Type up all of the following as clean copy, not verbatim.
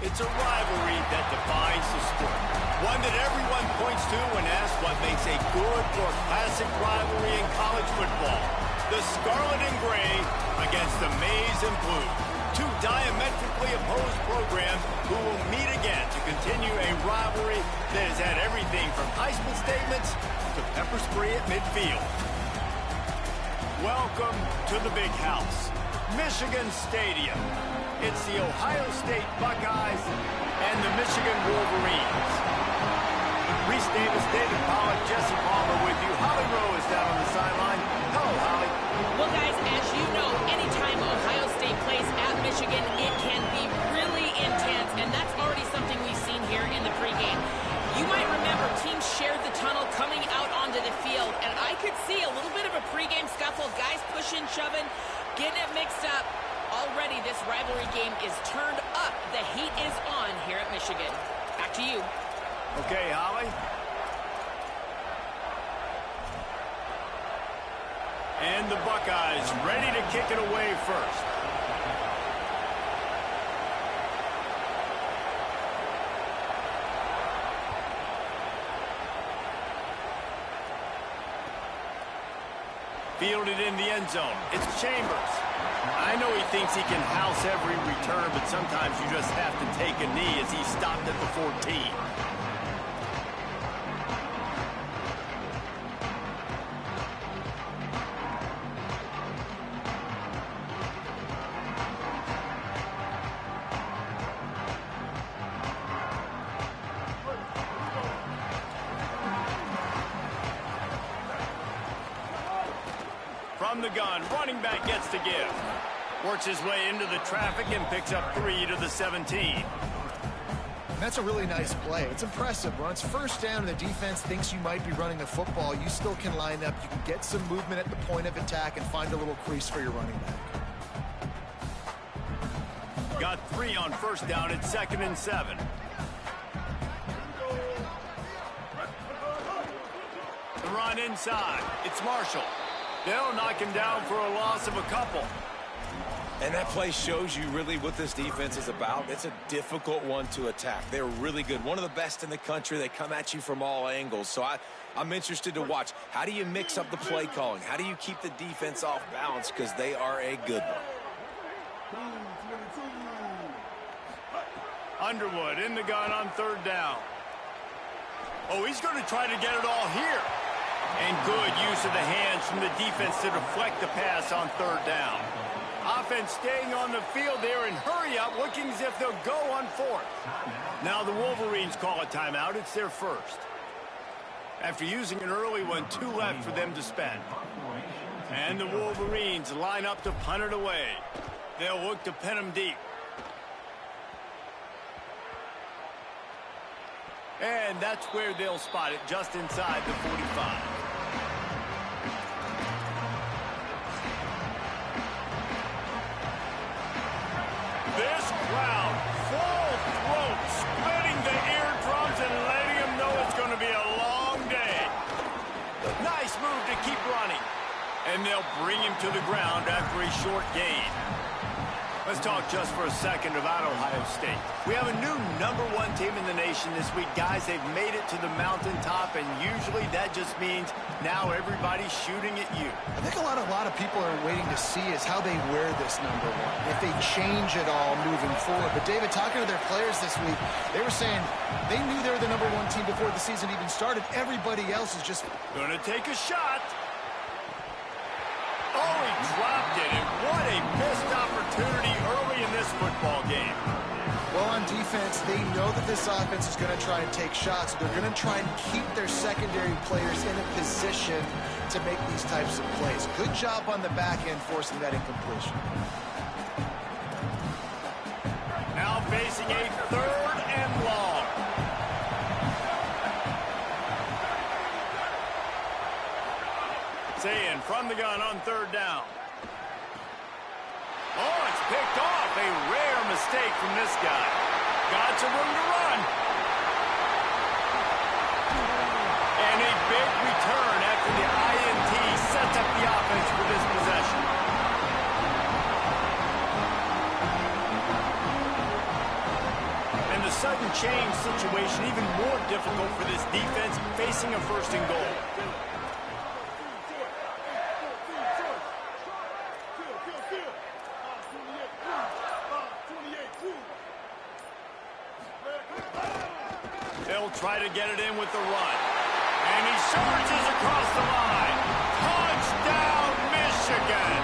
It's a rivalry that defines the sport. One that everyone points to when asked what makes a good or classic rivalry in college football. The Scarlet and Gray against the Maize and Blue. Two diametrically opposed programs who will meet again to continue a rivalry that has had everything from high school statements to pepper spray at midfield. Welcome to the big house, Michigan Stadium. It's the Ohio State Buckeyes and the Michigan Wolverines. Reese Davis, David Pollack, Jesse Palmer with you. Holly Rowe is down on the sideline. Hello, Holly. Well, guys, as you know, anytime Ohio State plays at Michigan, it can be really intense, and that's already something we've seen here in the pregame. You might remember teams shared the tunnel coming out onto the field, and I could see a little bit of a pregame scuffle, guys pushing, shoving, getting it mixed up. Already this rivalry game is turned up. The heat is on here at Michigan. Back to you. Okay, Holly. And the Buckeyes ready to kick it away first. Fielded in the end zone. It's Chambers. I know he thinks he can house every return, but sometimes you just have to take a knee as he stopped at the 14. From the gun, running back gets to give. Works his way into the traffic and picks up 3 to the 17. And that's a really nice play. It's impressive. When it's first down and the defense thinks you might be running the football, you still can line up. You can get some movement at the point of attack and find a little crease for your running back. Got 3 on first down. It's 2nd and 7. The run inside. It's Marshall. They'll knock him down for a loss of a couple. And that play shows you really what this defense is about. It's a difficult one to attack. They're really good. One of the best in the country. They come at you from all angles. So I'm interested to watch. How do you mix up the play calling? How do you keep the defense off balance? Because they are a good one. Underwood in the gun on 3rd down. Oh, he's going to try to get it all here. And good use of the hands from the defense to deflect the pass on 3rd down. Offense staying on the field there and hurry up, looking as if they'll go on 4th. Now the Wolverines call a timeout. It's their first. After using an early one, 2 left for them to spend. And the Wolverines line up to punt it away. They'll look to pin them deep. And that's where they'll spot it, just inside the 45. This crowd, full throat, splitting the eardrums and letting them know it's going to be a long day. Nice move to keep running. And they'll bring him to the ground after a short gain. Let's talk just for a second about Ohio State. We have a new #1 team in the nation this week. Guys, they've made it to the mountaintop, and usually that just means now everybody's shooting at you. I think a lot of people are waiting to see is how they wear this #1, if they change it all moving forward. But, David, talking to their players this week, they were saying they knew they were the #1 team before the season even started. Everybody else is just going to take a shot. Oh, he dropped it, and what a missed opportunity early in this football game. Well, on defense, they know that this offense is going to try and take shots. They're going to try and keep their secondary players in a position to make these types of plays. Good job on the back end forcing that incompletion. Now facing a 3rd and long. Sayin from the gun on 3rd down. Oh, it's picked off. A rare mistake from this guy. Got some room to run. And a big return after the INT sets up the offense for this possession. sudden change situation even more difficult for this defense facing a first and goal. They'll try to get it in with the run. And he surges across the line. Touchdown, Michigan!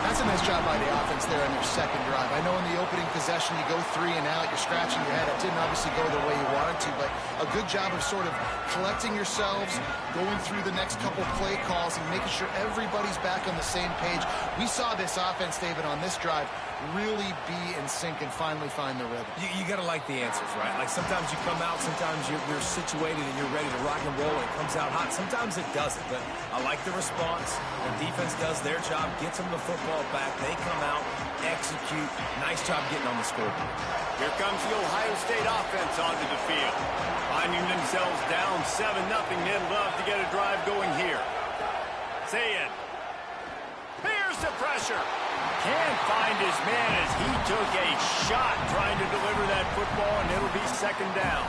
That's a nice job by the offense there on your second drive. I know in the opening possession you go 3 and out, you're scratching your head. It didn't obviously go the way you wanted to, but a good job of sort of collecting yourselves, going through the next couple play calls, and making sure everybody's back on the same page. We saw this offense, David, on this drive really be in sync and finally find the rhythm. You got to like the answers, right? Like sometimes you come out, sometimes you're situated and you're ready to rock and roll and it comes out hot. Sometimes it doesn't, but I like the response. The defense does their job, gets them the football back. They come out, execute. Nice job getting on the scoreboard. Here comes the Ohio State offense onto the field. Finding themselves down 7-0, they'd love to get a drive going here. Say it. Here's the pressure. Can't find his man as he took a shot trying to deliver that football, and it'll be second down.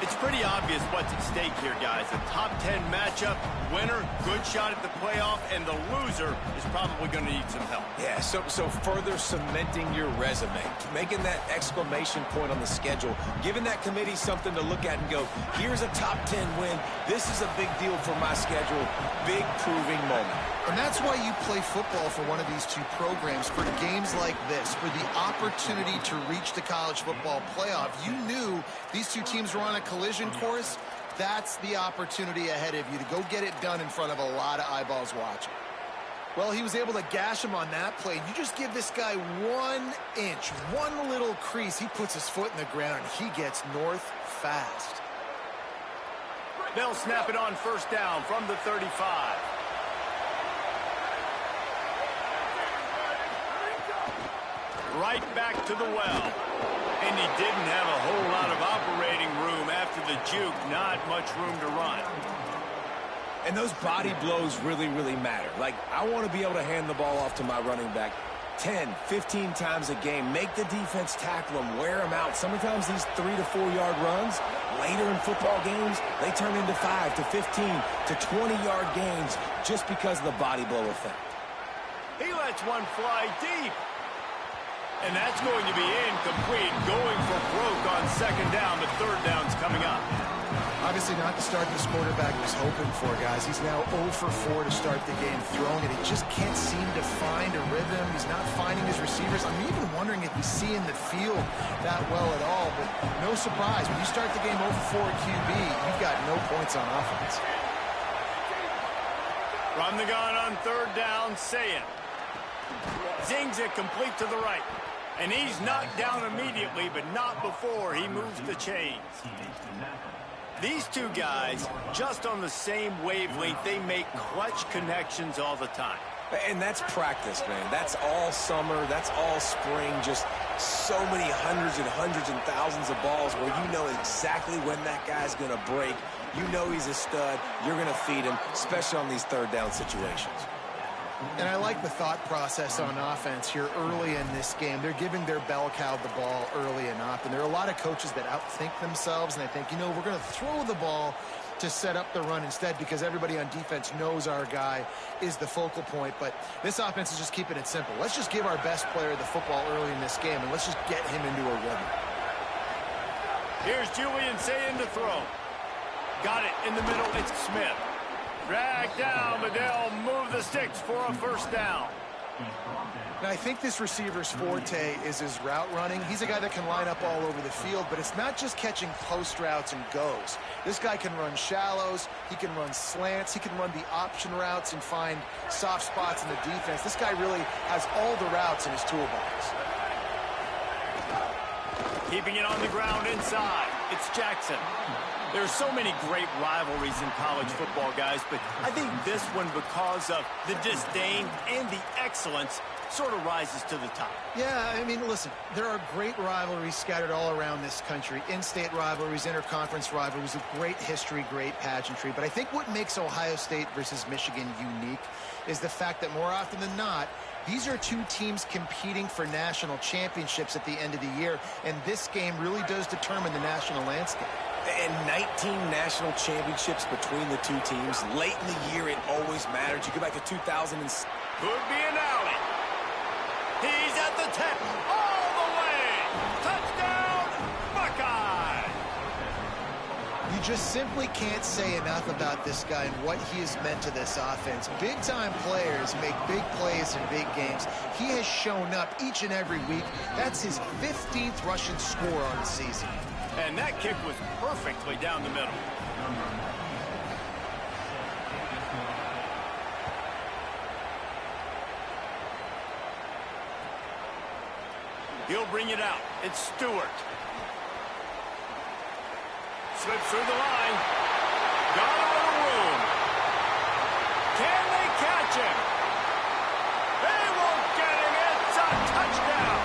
It's pretty obvious what's at stake here, guys. A top 10 matchup, winner, good shot at the playoff, and the loser is probably going to need some help. Yeah, so further cementing your resume, making that exclamation point on the schedule, giving that committee something to look at and go, here's a top 10 win. This is a big deal for my schedule. Big proving moment. And that's why you play football for one of these two programs, for games like this, for the opportunity to reach the college football playoff. You knew these two teams were on a collision course. That's the opportunity ahead of you to go get it done in front of a lot of eyeballs watching. Well, he was able to gash him on that play. You just give this guy 1 inch, one little crease. He puts his foot in the ground, and he gets north fast. They'll snap it on first down from the 35. Right back to the well. And he didn't have a whole lot of operating room after the juke. Not much room to run. And those body blows really, really matter. Like, I want to be able to hand the ball off to my running back 10, 15 times a game. Make the defense tackle them, wear them out. Sometimes these 3 to 4 yard runs, later in football games, they turn into 5 to 15 to 20-yard gains just because of the body blow effect. He lets one fly deep. And that's going to be incomplete, going for broke on second down. The third down's coming up. Obviously not the start this quarterback was hoping for, guys. He's now 0 for 4 to start the game throwing it. He just can't seem to find a rhythm. He's not finding his receivers. I'm even wondering if he's seeing the field that well at all. But no surprise, when you start the game 0 for 4 QB, you've got no points on offense. From the gun on third down, say it. Zings it complete to the right. And he's knocked down immediately, but not before he moves the chains. These two guys, just on the same wavelength, they make clutch connections all the time. And that's practice, man. That's all summer. That's all spring. Just so many hundreds and thousands of balls where you know exactly when that guy's going to break. You know he's a stud. You're going to feed him, especially on these third down situations. And I like the thought process on offense here early in this game. They're giving their bell cow the ball early and often. There are a lot of coaches that outthink themselves, and they think, you know, we're going to throw the ball to set up the run instead because everybody on defense knows our guy is the focal point. But this offense is just keeping it simple. Let's just give our best player the football early in this game, and let's just get him into a rhythm. Here's Julian saying to throw. Got it in the middle. It's Smith. Drag down, but they'll move the sticks for a first down. Now, I think this receiver's forte is his route running. He's a guy that can line up all over the field, but it's not just catching post routes and goes. This guy can run shallows, he can run slants, he can run the option routes and find soft spots in the defense. This guy really has all the routes in his toolbox. Keeping it on the ground inside. It's Jackson. There's so many great rivalries in college football, guys, but I think this one, because of the disdain and the excellence, sort of rises to the top. Yeah, I mean, listen, there are great rivalries scattered all around this country. In-state rivalries, interconference rivalries, with great history, great pageantry. But I think what makes Ohio State versus Michigan unique is the fact that more often than not, These are two teams competing for national championships at the end of the year, and this game really does determine the national landscape. And 19 national championships between the two teams. Late in the year, it always matters. You go back to 2000 and... Could be an alley. He's at the 10. All the way. Touchdown, Buckeye. You just simply can't say enough about this guy and what he has meant to this offense. Big-time players make big plays in big games. He has shown up each and every week. That's his 15th rushing score on the season. And that kick was perfectly down the middle. He'll bring it out. It's Stewart. Slips through the line. Got a little room. Can they catch him? They won't get him. It's a touchdown.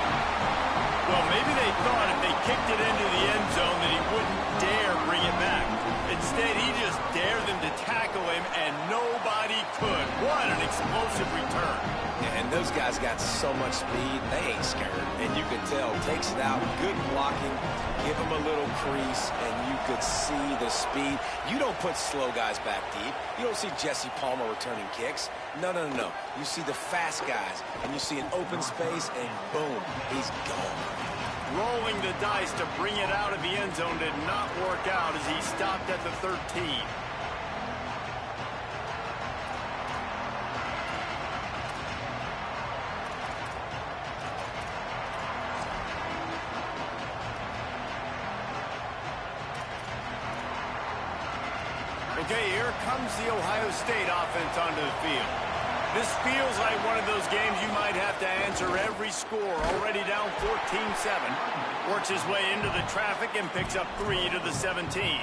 Well, maybe they thought if they kicked it into the end zone that he wouldn't dare bring it back. Instead, he just dared them to tackle him, and nobody could. What an explosive return. And those guys got so much speed, they ain't scared. And you could tell, takes it out, good blocking, give him a little crease, and you could see the speed. You don't put slow guys back deep. You don't see Jesse Palmer returning kicks. No, no, no, no. You see the fast guys, and you see an open space, and boom, he's gone. Rolling the dice to bring it out of the end zone did not work out as he stopped at the 13. Okay, here comes the Ohio State offense onto the field. This feels like one of those games you might have to answer every score. Already down 14-7. Works his way into the traffic and picks up 3 to the 17.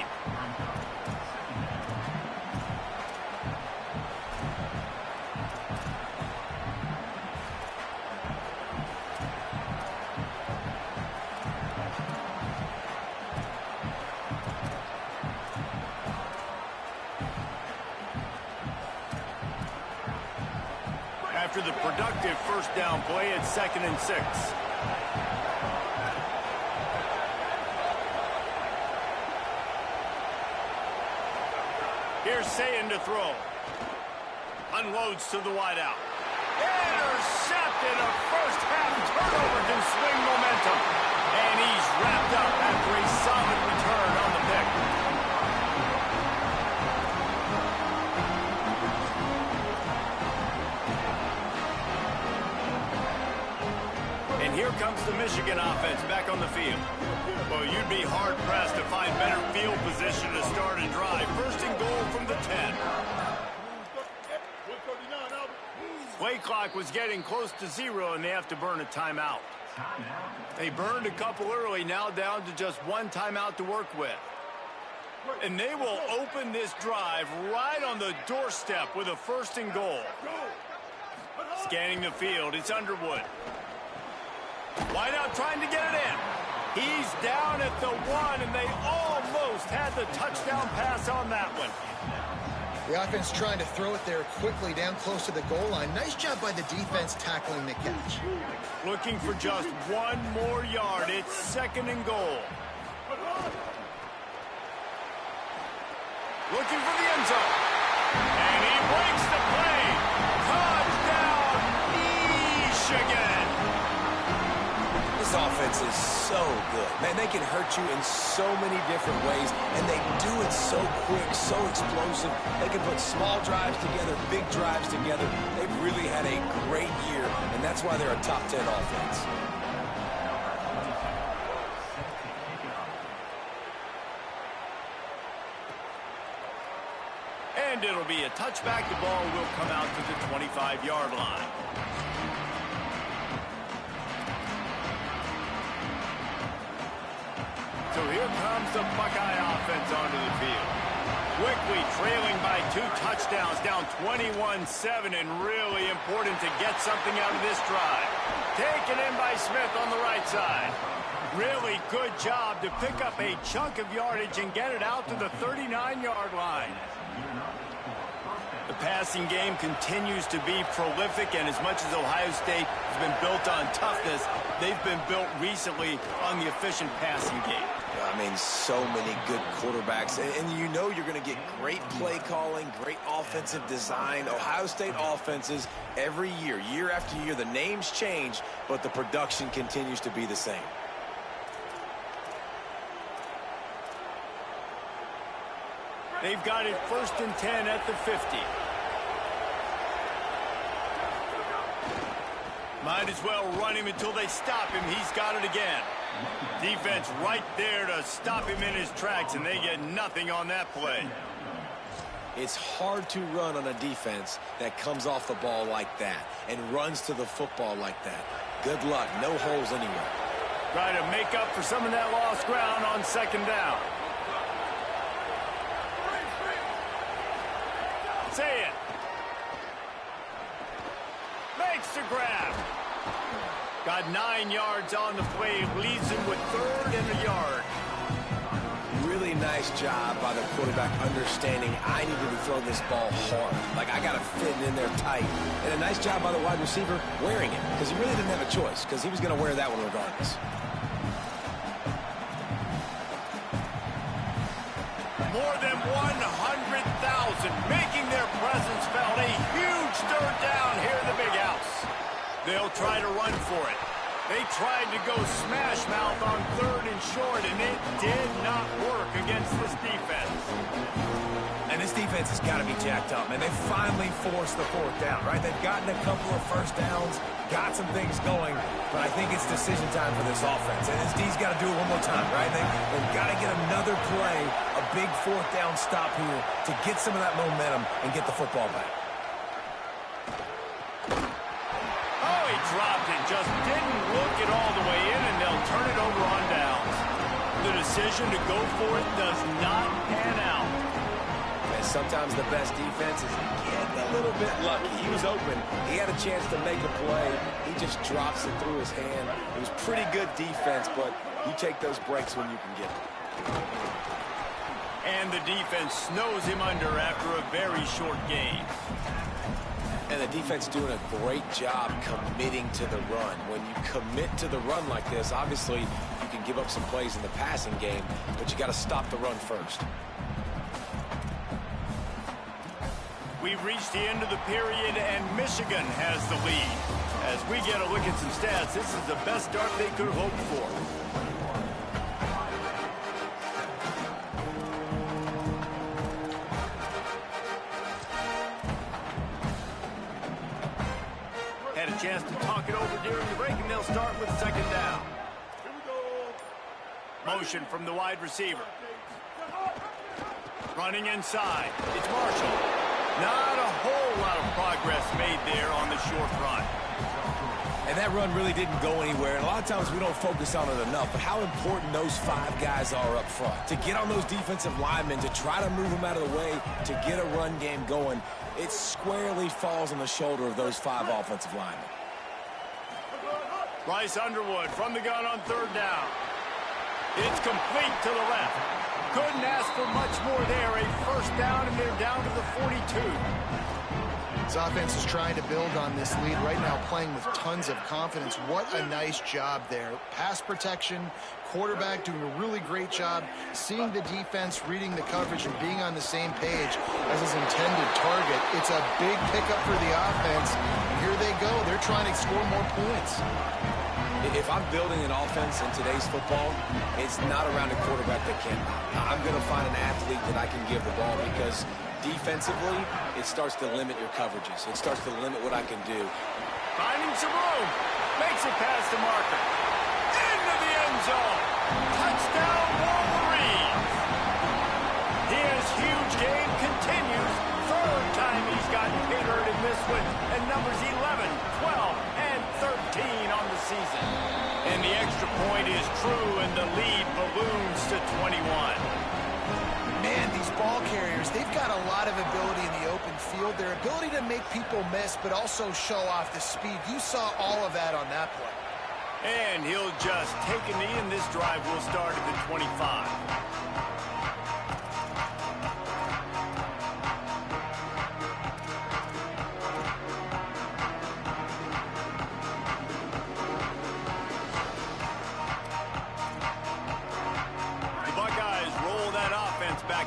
After the productive first down play, it's 2nd and 6. Here's Sayin to throw. Unloads to the wideout. Intercepted. A first half turnover can swing momentum. And he's wrapped up after a solid return on the pick. And here comes the Michigan offense back on the field. Well, you'd be hard-pressed to find better field position to start and drive. 1st and goal from the 10. Play clock was getting close to 0, and they have to burn a timeout. They burned a couple early, now down to just 1 timeout to work with. And they will open this drive right on the doorstep with a 1st and goal. Scanning the field, it's Underwood. Wideout trying to get it in. He's down at the 1, and they almost had the touchdown pass on that one. The offense trying to throw it there quickly down close to the goal line. Nice job by the defense tackling the catch. Looking for just 1 more yard. It's 2nd and goal. Looking for the end zone. And he breaks the play. Touchdown, Michigan. This offense is so good. Man, they can hurt you in so many different ways, and they do it so quick, so explosive. They can put small drives together, big drives together. They've really had a great year, and that's why they're a top 10 offense. And it'll be a touchback. The ball will come out to the 25-yard line. So here comes the Buckeye offense onto the field. Quickly trailing by 2 touchdowns, down 21-7, and really important to get something out of this drive. Taken in by Smith on the right side. Really good job to pick up a chunk of yardage and get it out to the 39-yard line. The passing game continues to be prolific, and as much as Ohio State has been built on toughness, they've been built recently on the efficient passing game. I mean, so many good quarterbacks, and you know you're going to get great play calling, great offensive design. Ohio State offenses every year, year after year, the names change, but the production continues to be the same. They've got it 1st and 10 at the 50. Might as well run him until they stop him. He's got it again. Defense right there to stop him in his tracks, and they get nothing on that play. It's hard to run on a defense that comes off the ball like that and runs to the football like that. Good luck. No holes anywhere. Try to make up for some of that lost ground on 2nd down. Say it. Makes the grab. Got 9 yards on the play. Leaves him with 3rd and a yard. Really nice job by the quarterback understanding I need to be throwing this ball hard. Like, I got to fit it in there tight. And a nice job by the wide receiver wearing it, because he really didn't have a choice, because he was going to wear that one regardless. More than 100,000 making their presence felt. A huge 3rd down here in the big house. They'll try to run for it. They tried to go smash mouth on 3rd and short, and it did not work against this defense. And this defense has got to be jacked up, man. They finally forced the 4th down, right? They've gotten a couple of 1st downs, got some things going, but I think it's decision time for this offense. And this D's got to do it one more time, right? They've got to get another play, a big 4th down stop here to get some of that momentum and get the football back. Oh, he dropped it, just didn't look it all the way in, and they'll turn it over on downs. The decision to go for it does not pan out. And sometimes the best defense is getting a little bit lucky. He was open. He had a chance to make a play. He just drops it through his hand. It was pretty good defense, but you take those breaks when you can get them. And the defense snows him under after a very short game. And the defense doing a great job committing to the run. When you commit to the run like this, obviously you can give up some plays in the passing game, but you got to stop the run first. We've reached the end of the period, and Michigan has the lead. As we get a look at some stats, this is the best start they could have hoped for. Had a chance to talk it over during the break, and they'll start with 2nd down. Motion from the wide receiver. Running inside. It's Marshall. Not a whole lot of progress made there on the short run. And that run really didn't go anywhere. And a lot of times we don't focus on it enough, but how important those 5 guys are up front. To get on those defensive linemen, to try to move them out of the way, to get a run game going, it squarely falls on the shoulder of those 5 offensive linemen. Bryce Underwood from the gun on 3rd down. It's complete to the left. Couldn't ask for much more there. A 1st down, and they're down to the 42. This offense is trying to build on this lead right now, playing with tons of confidence. What a nice job there. Pass protection, quarterback doing a really great job, seeing the defense, reading the coverage, and being on the same page as his intended target. It's a big pickup for the offense. And here they go. They're trying to score more points. If I'm building an offense in today's football, it's not around a quarterback that can. I'm going to find an athlete that I can give the ball, because defensively, it starts to limit your coverages. It starts to limit what I can do. Finding some room. Makes it past the marker. Into the end zone. Touchdown, Wolverines. His huge game continues. 3rd time he's gotten hit in this one. And numbers 11, 12, and 13 on the season. And the extra point is true, and the lead balloons to 21. Man, these ball carriers, they've got a lot of ability in the open field. Their ability to make people miss, but also show off the speed. You saw all of that on that play. And he'll just take a knee, and this drive will start at the 25.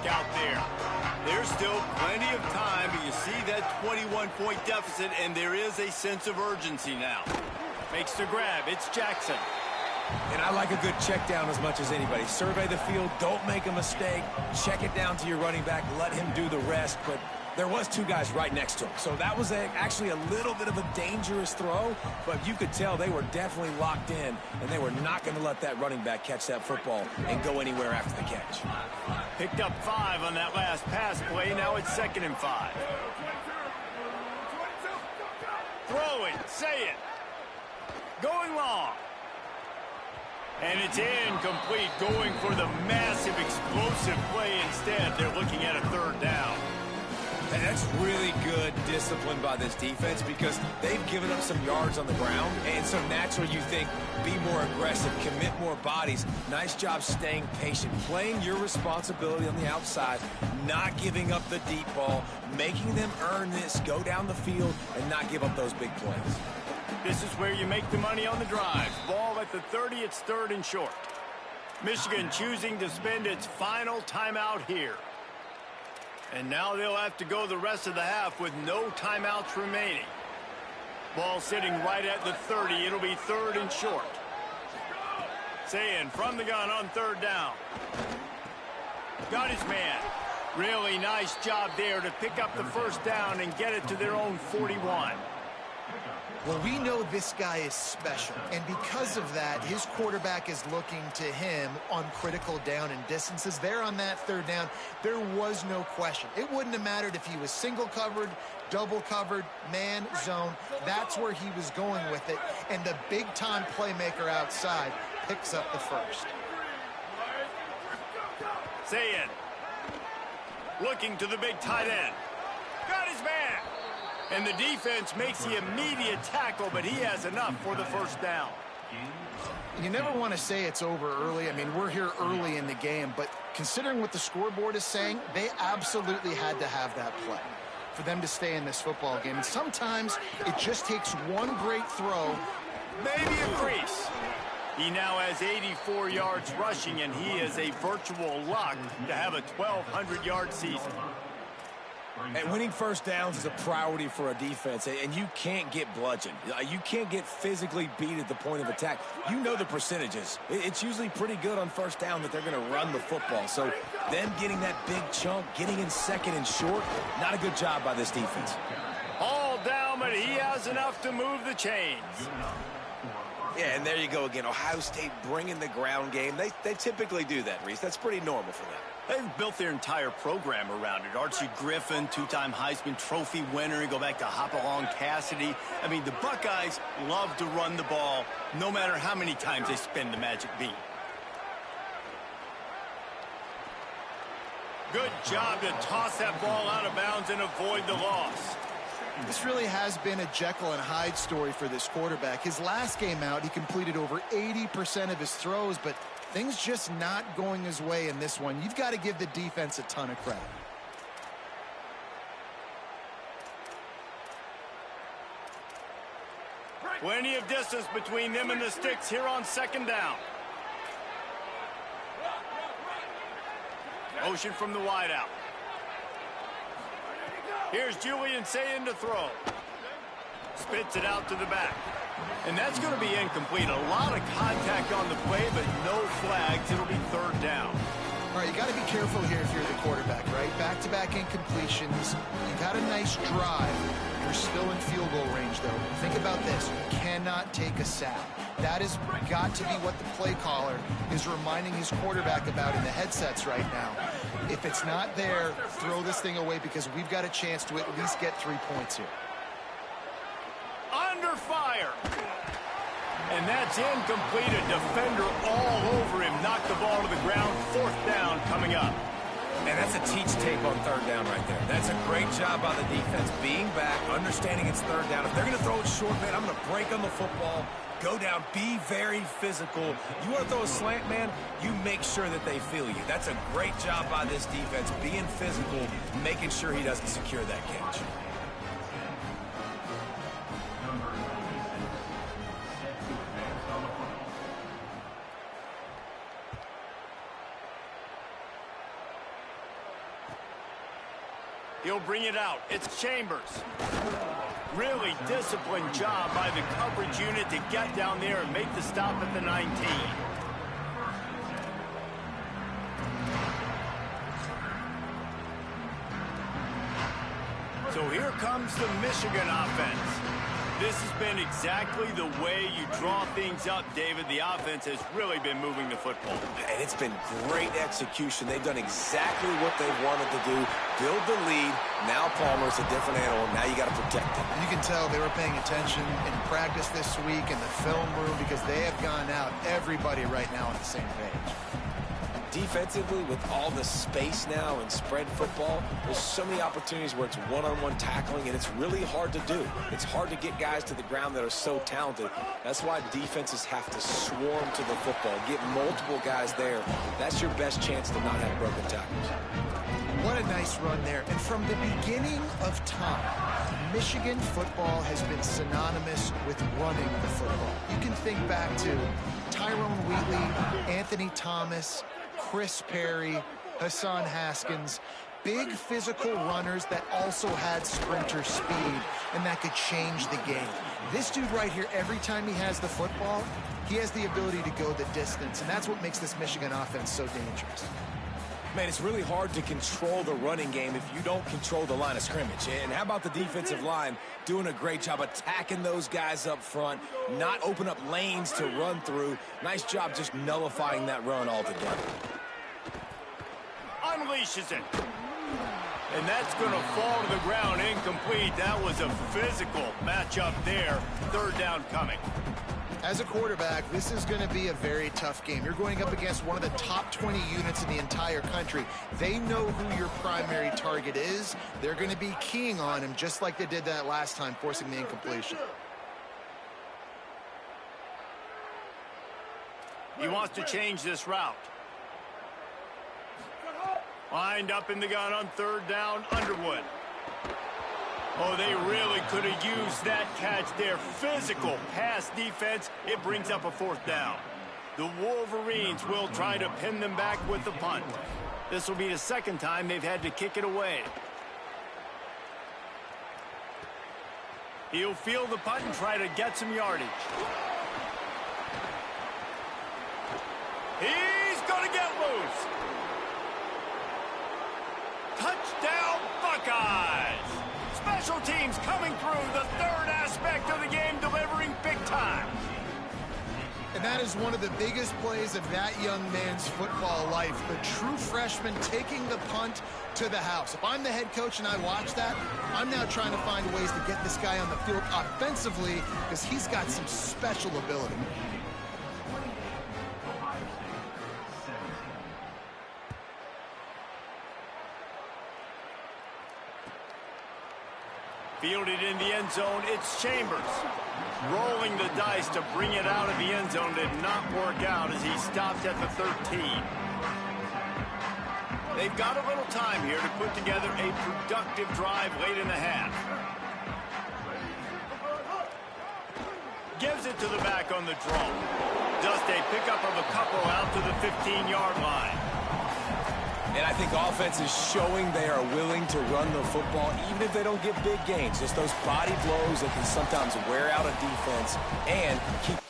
back out there. There's still plenty of time, but you see that 21-point deficit, and there is a sense of urgency now. Makes the grab. It's Jackson. And I like a good check down as much as anybody. Survey the field, don't make a mistake, check it down to your running back, let him do the rest. But there was two guys right next to him, so that was actually a little bit of a dangerous throw, but you could tell they were definitely locked in, and they were not going to let that running back catch that football and go anywhere after the catch. Picked up 5 on that last pass play. Now it's 2nd and 5. Throwing, say it. Going long. And it's incomplete, going for the massive explosive play instead. They're looking at a 3rd down. And that's really good discipline by this defense because they've given up some yards on the ground, and so naturally you think, be more aggressive, commit more bodies. Nice job staying patient, playing your responsibility on the outside, not giving up the deep ball, making them earn this, go down the field, and not give up those big plays. This is where you make the money on the drive. Ball at the 30, it's 3rd and short. Michigan choosing to spend its final timeout here. And now they'll have to go the rest of the half with no timeouts remaining. Ball sitting right at the 30. It'll be 3rd and short. Sayin from the gun on 3rd down. Got his man. Really nice job there to pick up the 1st down and get it to their own 41. Well, we know this guy is special, and because of that, his quarterback is looking to him on critical down and distances. There on that 3rd down, there was no question. It wouldn't have mattered if he was single covered, double covered, man, zone. That's where he was going with it, and the big-time playmaker outside picks up the 1st. Sayin looking to the big tight end. Got his man. And the defense makes the immediate tackle, but he has enough for the 1st down. You never want to say it's over early. I mean, we're here early in the game, but considering what the scoreboard is saying, they absolutely had to have that play for them to stay in this football game. And sometimes it just takes one great throw. Maybe a crease. He now has 84 yards rushing, and he is a virtual lock to have a 1,200-yard season. And winning 1st downs is a priority for a defense, and you can't get bludgeoned. You can't get physically beat at the point of attack. You know the percentages. It's usually pretty good on 1st down that they're going to run the football. So them getting that big chunk, getting in 2nd and short, not a good job by this defense. All down, but he has enough to move the chains. Yeah, and there you go again. Ohio State bringing the ground game. They typically do that, Reese. That's pretty normal for them. They've built their entire program around it. Archie Griffin, 2-time Heisman Trophy winner. You go back to Hopalong Cassidy. I mean, the Buckeyes love to run the ball, no matter how many times they spin the magic beat. Good job to toss that ball out of bounds and avoid the loss. This really has been a Jekyll and Hyde story for this quarterback. His last game out, he completed over 80% of his throws, but things just not going his way in this one. You've got to give the defense a ton of credit. Plenty of distance between them and the sticks here on 2nd down. Motion from the wideout. Here's Julian Sayin to throw. Spits it out to the back. And that's going to be incomplete. A lot of contact on the play, but no flags. It'll be 3rd down. All right, you got to be careful here if you're the quarterback, right? Back-to-back incompletions. You've had a nice drive. You're still in field goal range, though. Think about this. You cannot take a sack. That has got to be what the play caller is reminding his quarterback about in the headsets right now. If it's not there, throw this thing away because we've got a chance to at least get 3 points here. Under fire. And that's incomplete. A defender all over him. Knocked the ball to the ground. 4th down coming up. And that's a teach tape on 3rd down right there. That's a great job by the defense. Being back, understanding it's 3rd down. If they're going to throw it short, man, I'm going to break on the football, go down, be very physical. You want to throw a slant, man, you make sure that they feel you. That's a great job by this defense, being physical, making sure he doesn't secure that catch. He'll bring it out. It's Chambers. Really disciplined job by the coverage unit to get down there and make the stop at the 19. So here comes the Michigan offense. This has been exactly the way you draw things up, David. The offense has really been moving the football. And it's been great execution. They've done exactly what they've wanted to do. Build the lead. Now Palmer's a different animal. Now you got to protect him. You can tell they were paying attention in practice this week in the film room because they have gone out, everybody right now on the same page. Defensively, with all the space now and spread football, there's so many opportunities where it's one-on-one tackling, and it's really hard to do. It's hard to get guys to the ground that are so talented. That's why defenses have to swarm to the football, get multiple guys there. That's your best chance to not have broken tackles. What a nice run there. And from the beginning of time, Michigan football has been synonymous with running the football. You can think back to Tyrone Wheatley, Anthony Thomas, Chris Perry, Hassan Haskins, big physical runners that also had sprinter speed and that could change the game. This dude right here, every time he has the football, he has the ability to go the distance, and that's what makes this Michigan offense so dangerous. Man, it's really hard to control the running game if you don't control the line of scrimmage. And how about the defensive line doing a great job attacking those guys up front, not open up lanes to run through. Nice job just nullifying that run altogether. Unleashes it. And that's going to fall to the ground incomplete. That was a physical matchup there. Third down coming. As a quarterback, this is going to be a very tough game. You're going up against one of the top 20 units in the entire country. They know who your primary target is. They're going to be keying on him just like they did that last time, forcing the incompletion. He wants to change this route. Lined up in the gun on third down, Underwood. Oh, they really could have used that catch there. Physical pass defense. It brings up a fourth down. The Wolverines will try to pin them back with the punt. This will be the second time they've had to kick it away. He'll field the punt and try to get some yardage. He's going to get loose. Touchdown, Buckeyes! Special teams coming through, the third aspect of the game, delivering big time. And that is one of the biggest plays of that young man's football life. The true freshman taking the punt to the house. If I'm the head coach and I watch that, I'm now trying to find ways to get this guy on the field offensively because he's got some special ability. Fielded in the end zone, it's Chambers. Rolling the dice to bring it out of the end zone did not work out as he stopped at the 13. They've got a little time here to put together a productive drive late in the half. Gives it to the back on the draw. Just a pickup of a couple out to the 15-yard line. And I think offense is showing they are willing to run the football, even if they don't get big gains. Just those body blows that can sometimes wear out a defense and keep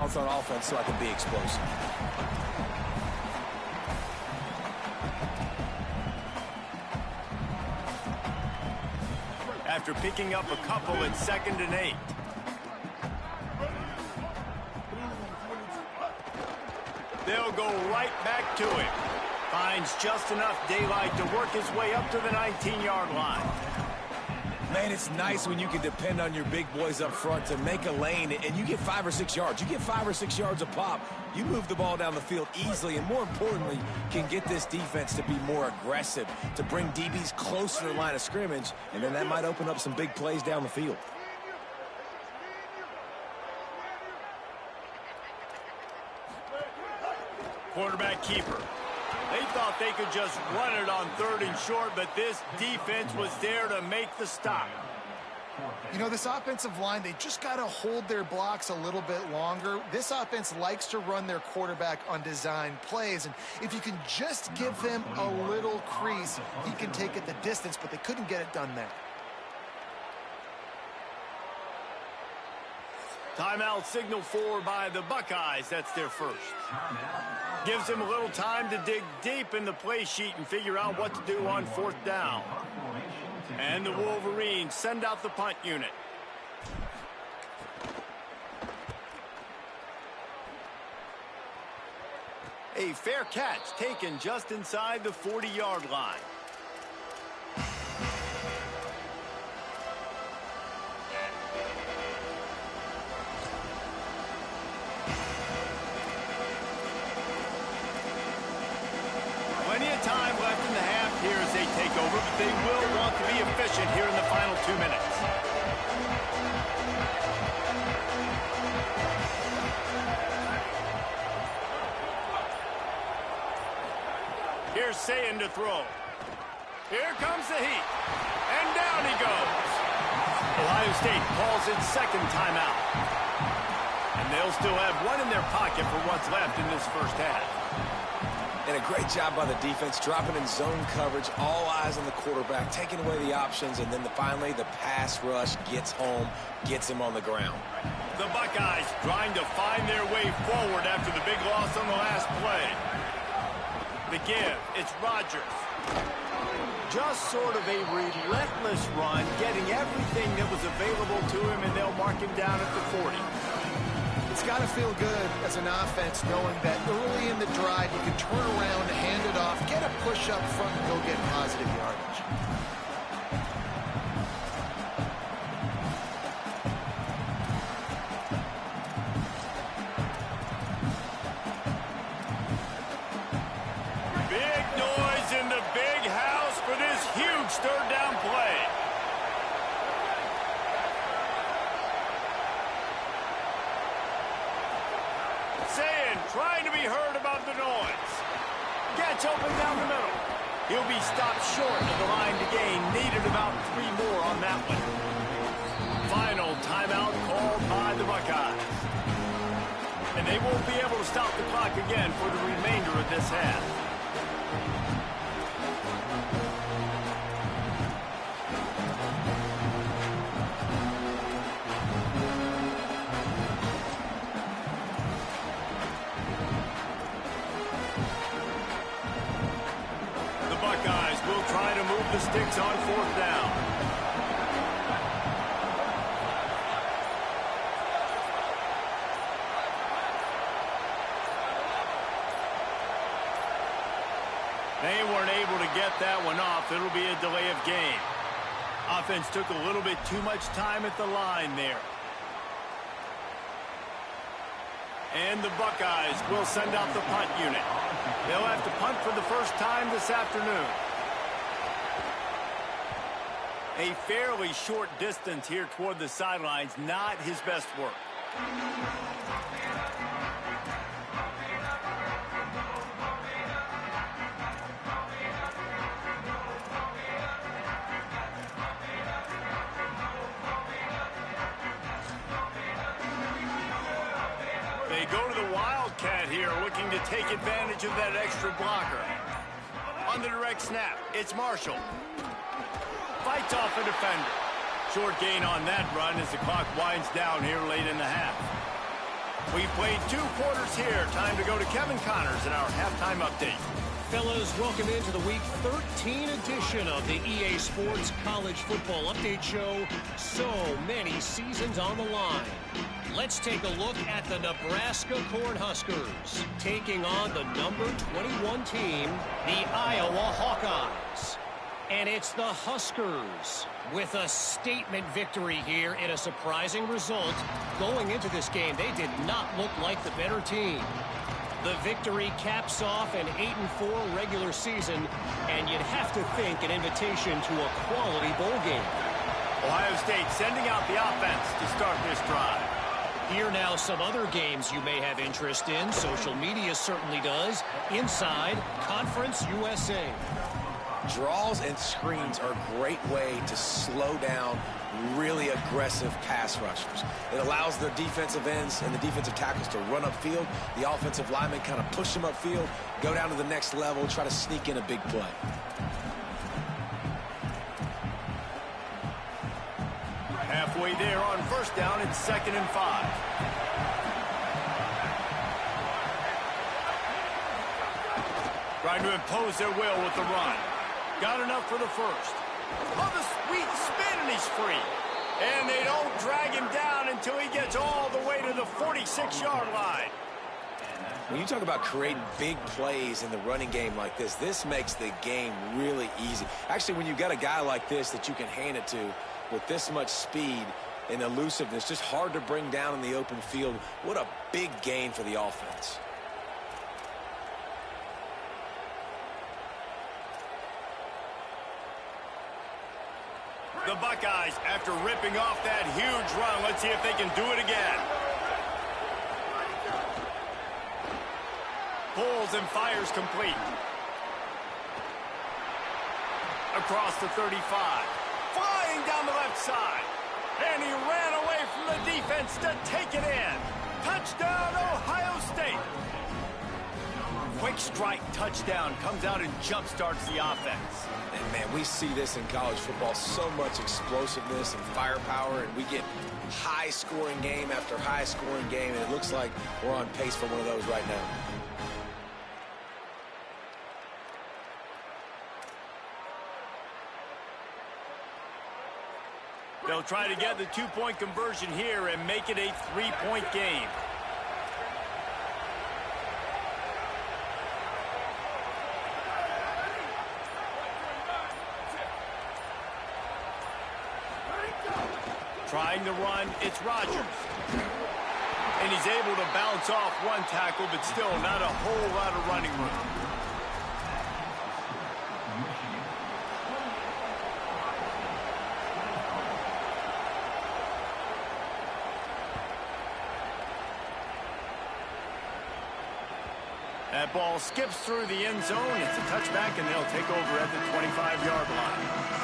balance on offense so I can be explosive. After picking up a couple at 2nd and 8. They'll go right back to him. Finds just enough daylight to work his way up to the 19-yard line. Man, it's nice when you can depend on your big boys up front to make a lane, and you get 5 or 6 yards. You get 5 or 6 yards a pop. You move the ball down the field easily, and more importantly, can get this defense to be more aggressive, to bring DBs closer to the line of scrimmage, and then that might open up some big plays down the field. Quarterback keeper. They thought they could just run it on 3rd and short, but this defense was there to make the stop. You know, this offensive line, they just got to hold their blocks a little bit longer. This offense likes to run their quarterback on design plays, and if you can just give him a little crease, he can take it the distance, but they couldn't get it done there. Timeout signal for by the Buckeyes. That's their first. Gives them a little time to dig deep in the play sheet and figure out what to do on 4th down. And the Wolverines send out the punt unit. A fair catch taken just inside the 40-yard line. Time left in the half here as they take over, but they will want to be efficient here in the final 2 minutes. Here's Sayin to throw. Here comes the heat. And down he goes. Ohio State calls its 2nd timeout. And they'll still have one in their pocket for what's left in this first half. And a great job by the defense, dropping in zone coverage, all eyes on the quarterback, taking away the options, and then finally the pass rush gets home, gets him on the ground. The Buckeyes trying to find their way forward after the big loss on the last play. The give, it's Rodgers. Just sort of a relentless run, getting everything that was available to him, and they'll mark him down at the 40. It's got to feel good as an offense knowing that early in the drive you can turn around, hand it off, get a push up front, and go get positive yardage. Big noise in the big house for this huge 3rd down play. Trying to be heard above the noise. Gets open down the middle. He'll be stopped short of the line to gain. Needed about 3 more on that one. Final timeout called by the Buckeyes. And they won't be able to stop the clock again for the remainder of this half. Try to move the sticks on 4th down. They weren't able to get that one off. It'll be a delay of game. Offense took a little bit too much time at the line there. And the Buckeyes will send out the punt unit. They'll have to punt for the first time this afternoon. A fairly short distance here toward the sidelines, not his best work. They go to the Wildcat here, looking to take advantage of that extra blocker. On the direct snap, it's Marshall. Fights off a defender. Short gain on that run as the clock winds down here late in the half. We played 2 quarters here. Time to go to Kevin Connors in our halftime update. Fellas, welcome into the Week 13 edition of the EA Sports College Football Update Show. So many seasons on the line. Let's take a look at the Nebraska Cornhuskers taking on the number 21 team, the Iowa Hawkeyes. And it's the Huskers with a statement victory here in a surprising result. Going into this game, they did not look like the better team. The victory caps off an 8-4 regular season, and you'd have to think an invitation to a quality bowl game. Ohio State sending out the offense to start this drive. Here now some other games you may have interest in. Social media certainly does. Inside Conference USA. Draws and screens are a great way to slow down really aggressive pass rushers. It allows the defensive ends and the defensive tackles to run upfield. The offensive linemen kind of push them upfield, go down to the next level, try to sneak in a big play. Halfway there on first down, it's 2nd and 5. Trying to impose their will with the run. Got enough for the first. Oh, the sweet spin, and he's free. And they don't drag him down until he gets all the way to the 46-yard line. When you talk about creating big plays in the running game like this makes the game really easy. Actually, when you've got a guy like this that you can hand it to with this much speed and elusiveness, just hard to bring down in the open field, what a big gain for the offense. The Buckeyes, after ripping off that huge run, let's see if they can do it again. Pulls and fires complete. Across the 35. Flying down the left side. And he ran away from the defense to take it in. Touchdown, Ohio State. Quick strike touchdown comes out and jump-starts the offense. And, man, we see this in college football, so much explosiveness and firepower, and we get high-scoring game after high-scoring game, and it looks like we're on pace for one of those right now. They'll try to get the 2-point conversion here and make it a 3-point game. Trying to run, it's Rodgers. And he's able to bounce off one tackle, but still not a whole lot of running room. That ball skips through the end zone. It's a touchback, and they'll take over at the 25-yard line.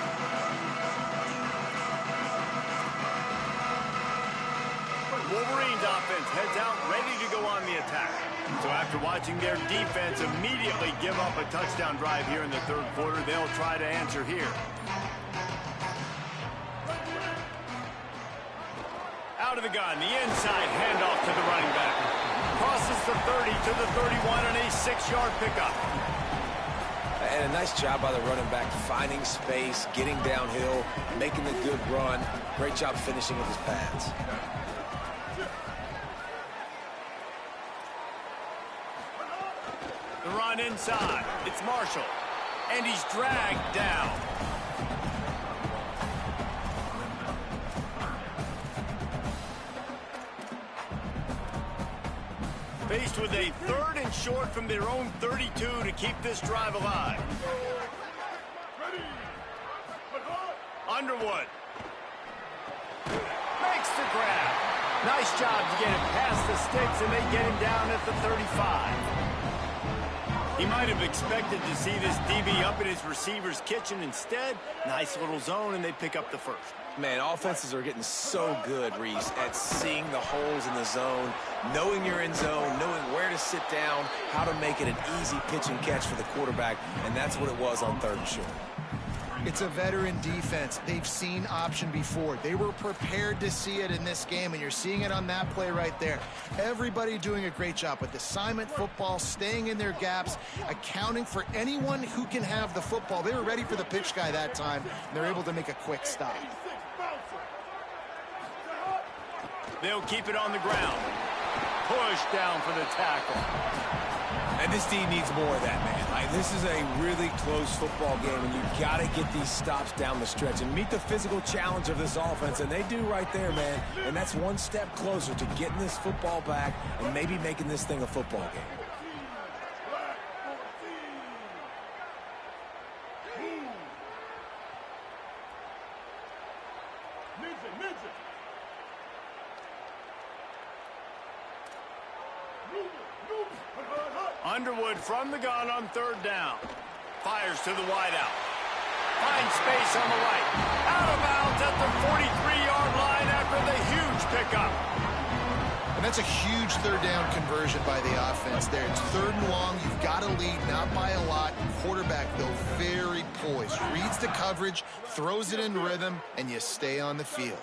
Wolverines offense heads out, ready to go on the attack. So after watching their defense immediately give up a touchdown drive here in the third quarter, they'll try to answer here. Out of the gun, the inside handoff to the running back. Crosses the 30 to the 31 and a 6-yard pickup. And a nice job by the running back, finding space, getting downhill, making the good run. Great job finishing with his pads. The run inside. It's Marshall. And he's dragged down. Faced with a 3rd and short from their own 32 to keep this drive alive. Underwood. Makes the grab. Nice job to get it past the sticks, and they get him down at the 35. He might have expected to see this DB up in his receiver's kitchen. Instead, nice little zone, and they pick up the first. Man, offenses are getting so good, Reese, at seeing the holes in the zone, knowing you're in zone, knowing where to sit down, how to make it an easy pitch and catch for the quarterback, and that's what it was on 3rd and short. It's a veteran defense. They've seen option before. They were prepared to see it in this game, and you're seeing it on that play right there. Everybody doing a great job with assignment football, staying in their gaps, accounting for anyone who can have the football. They were ready for the pitch guy that time, and they're able to make a quick stop. They'll keep it on the ground. Push down for the tackle. And this team needs more of that, man. This is a really close football game, and you've got to get these stops down the stretch and meet the physical challenge of this offense, and they do right there, man. And that's one step closer to getting this football back and maybe making this thing a football game. Underwood from the gun on third down. Fires to the wideout. Finds space on the right. Out of bounds at the 43-yard line after the huge pickup. And that's a huge third down conversion by the offense there. It's third and long. You've got to lead, not by a lot. Quarterback, though, very poised. Reads the coverage, throws it in rhythm, and you stay on the field.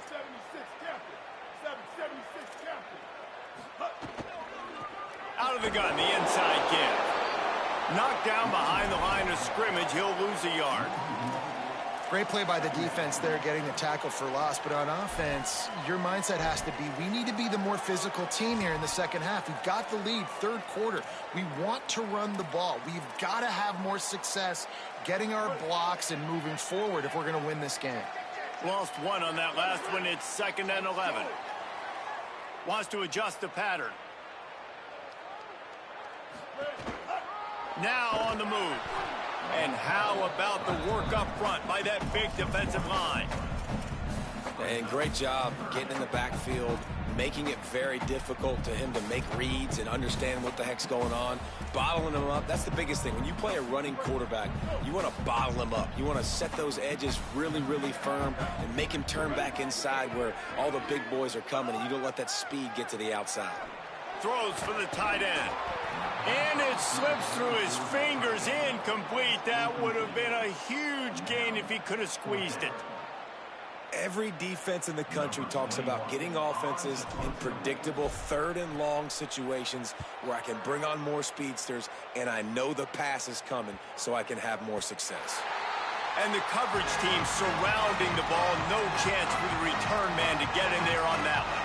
Out of the gun, the inside give. Knocked down behind the line of scrimmage. He'll lose a yard. Great play by the defense there, getting the tackle for loss. But on offense, your mindset has to be, we need to be the more physical team here in the second half. We've got the lead, third quarter. We want to run the ball. We've got to have more success getting our blocks and moving forward if we're going to win this game. Lost one on that last one. It's 2nd and 11. Wants to adjust the pattern. Now on the move. And how about the work up front by that big defensive line? And great job getting in the backfield, making it very difficult to him to make reads and understand what the heck's going on. Bottling him up, that's the biggest thing. When you play a running quarterback, you want to bottle him up. You want to set those edges really, really firm and make him turn back inside where all the big boys are coming, and you don't let that speed get to the outside. Throws for the tight end. And it slips through his fingers, incomplete. That would have been a huge gain if he could have squeezed it. Every defense in the country talks about getting offenses in predictable third and long situations where I can bring on more speedsters and I know the pass is coming so I can have more success. And the coverage team surrounding the ball. No chance for the return man to get in there on that one.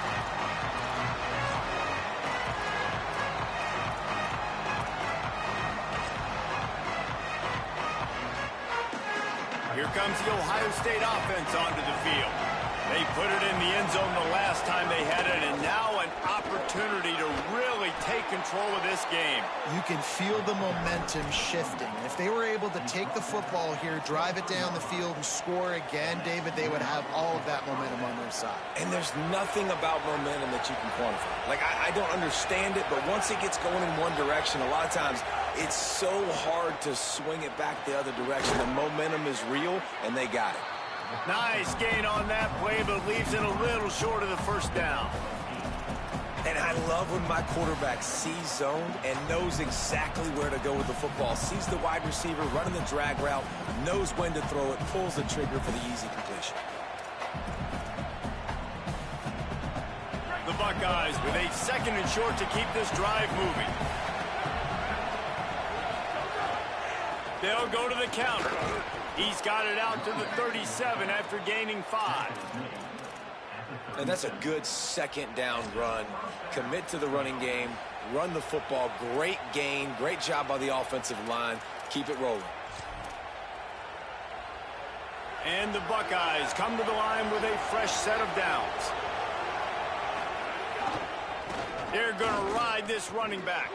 Here comes the Ohio State offense onto the field. They put it in the end zone the last time they had it, and now an opportunity to really take control of this game. You can feel the momentum shifting. If they were able to take the football here, drive it down the field, and score again, David, they would have all of that momentum on their side. And there's nothing about momentum that you can quantify. Like, I don't understand it, but once it gets going in one direction, a lot of times it's so hard to swing it back the other direction. The momentum is real, and they got it. Nice gain on that play, but leaves it a little short of the first down. And I love when my quarterback sees zone and knows exactly where to go with the football. Sees the wide receiver running the drag route, knows when to throw it, pulls the trigger for the easy completion. The Buckeyes with a 2nd and short to keep this drive moving. They'll go to the counter. He's got it out to the 37 after gaining 5. And that's a good 2nd down run. Commit to the running game, run the football. Great gain, great job by the offensive line. Keep it rolling. And the Buckeyes come to the line with a fresh set of downs. They're going to ride this running back.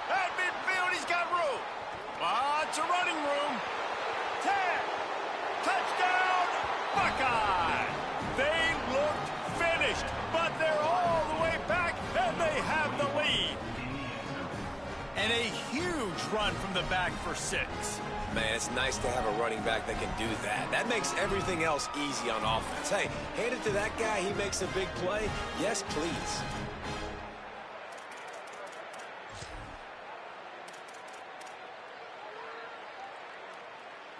At midfield, he's got room. Lots of running room. 10. Touchdown, Buckeye. They looked finished, but they're all the way back, and they have the lead. And a huge run from the back for 6. Man, it's nice to have a running back that can do that. That makes everything else easy on offense. Hey, hand it to that guy. He makes a big play. Yes, please.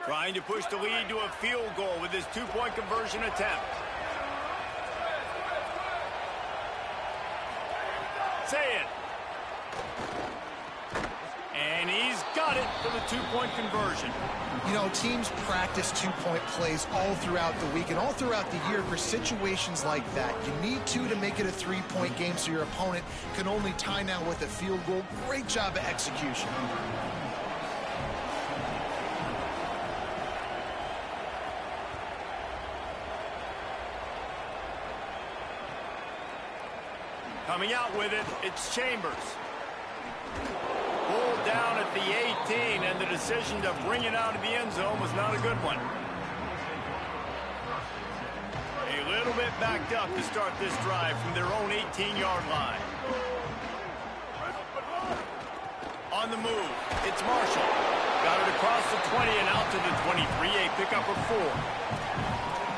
Trying to push the lead to a field goal with his two-point conversion attempt. Say it. And he's got it for the two-point conversion. You know, teams practice two-point plays all throughout the week and all throughout the year for situations like that. You need two to make it a three-point game so your opponent can only tie now with a field goal. Great job of execution. Coming out with it, it's Chambers. Pulled down at the 18, and the decision to bring it out of the end zone was not a good one. A little bit backed up to start this drive from their own 18-yard line. On the move, it's Marshall. Got it across the 20 and out to the 23, a pickup of 4.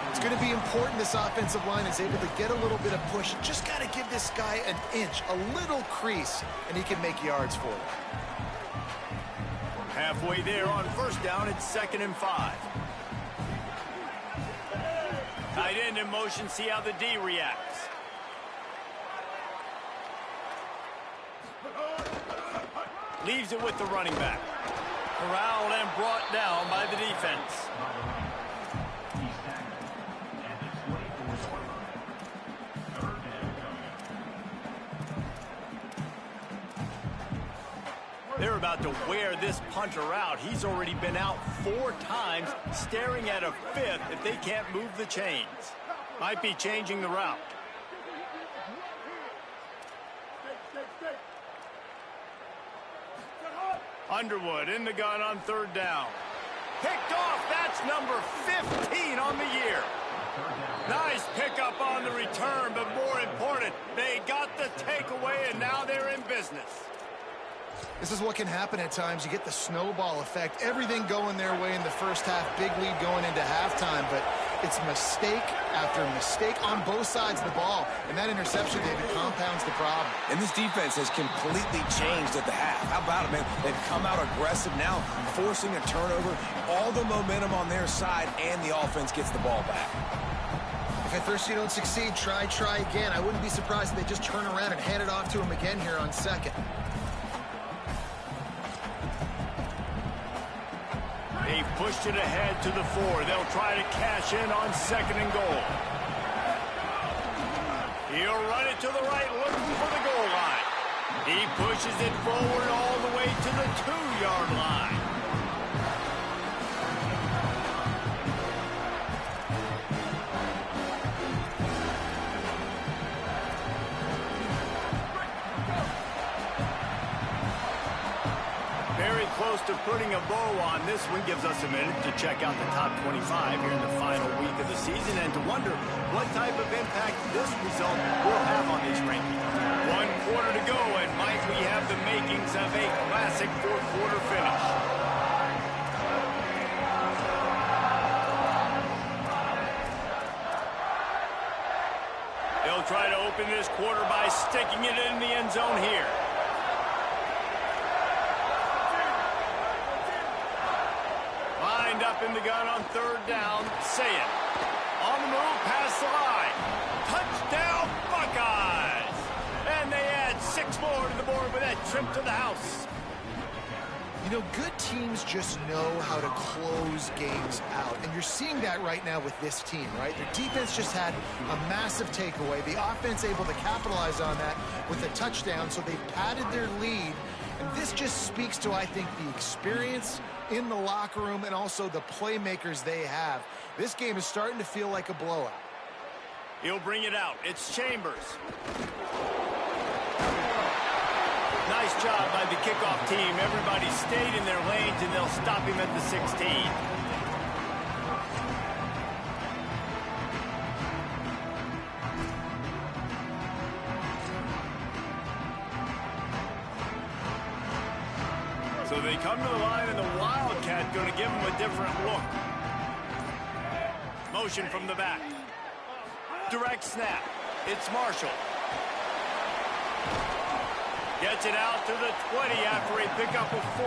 It's going to be important this offensive line is able to get a little bit of push. Just got to give this guy an inch, a little crease, and he can make yards for it. Halfway there on first down, it's 2nd and 5. Tight end in motion, see how the D reacts. Leaves it with the running back. Corralled and brought down by the defense. They're about to wear this punter out. He's already been out 4 times, staring at a 5th if they can't move the chains. Might be changing the route. Underwood in the gun on 3rd down. Picked off. That's number 15 on the year. Nice pickup on the return, but more important, they got the takeaway, and now they're in business. This is what can happen at times. You get the snowball effect. Everything going their way in the first half. Big lead going into halftime, but it's mistake after mistake on both sides of the ball. And that interception, David, compounds the problem. And this defense has completely changed at the half. How about it, man? They've come out aggressive now, forcing a turnover. All the momentum on their side, and the offense gets the ball back. If at first you don't succeed, try again. I wouldn't be surprised if they just turn around and hand it off to him again here on 2nd. They've pushed it ahead to the 4. They'll try to cash in on 2nd and goal. He'll run it to the right, looking for the goal line. He pushes it forward all the way to the 2-yard line. Close to putting a bow on this one. Gives us a minute to check out the top 25 here in the final week of the season and to wonder what type of impact this result will have on these rankings. 1 quarter to go, and might we have the makings of a classic 4th quarter finish. They'll try to open this quarter by sticking it in the end zone here. Up in the gun on 3rd down. Say it. On the move, past the line. Touchdown, Buckeyes! And they add 6 more to the board with that trip to the house. You know, good teams just know how to close games out. And you're seeing that right now with this team, right? Their defense just had a massive takeaway. The offense able to capitalize on that with a touchdown, so they padded their lead. And this just speaks to, I think, the experience in the locker room and also the playmakers they have. This game is starting to feel like a blowout. He'll bring it out. It's Chambers. Nice job by the kickoff team. Everybody stayed in their lanes, and they'll stop him at the 16. So they come to the line, and the Wildcat going to give him a different look. Motion from the back. Direct snap. It's Marshall. Gets it out to the 20 after a pickup of 4.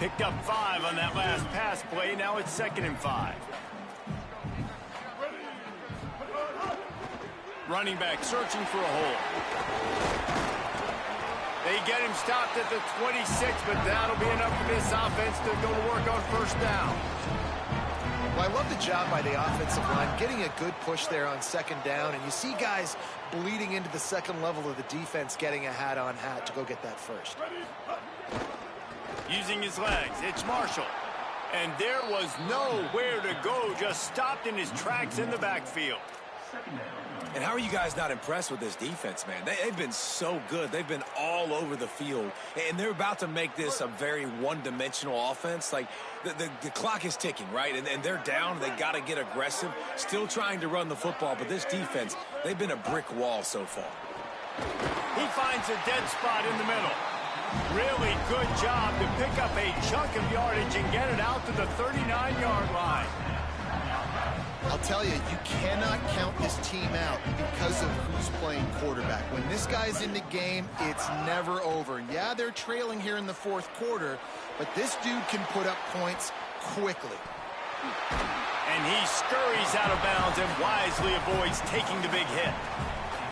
Picked up 5 on that last pass play. Now it's 2nd and 5. Running back searching for a hole. They get him stopped at the 26, but that'll be enough for this offense to go to work on 1st down. Well, I love the job by the offensive line, getting a good push there on 2nd down, and you see guys bleeding into the 2nd level of the defense, getting a hat-on-hat to go get that first. Using his legs, it's Marshall. And there was nowhere to go, just stopped in his tracks in the backfield. And how are you guys not impressed with this defense, man? They've been so good. They've been all over the field. And they're about to make this a very one-dimensional offense. Like, the clock is ticking, right? And they're down. They got to get aggressive. Still trying to run the football. But this defense, they've been a brick wall so far. He finds a dead spot in the middle. Really good job to pick up a chunk of yardage and get it out to the 39-yard line. I'll tell you, you cannot count this team out because of who's playing quarterback. When this guy's in the game, it's never over. Yeah, they're trailing here in the 4th quarter, but this dude can put up points quickly. And he scurries out of bounds and wisely avoids taking the big hit.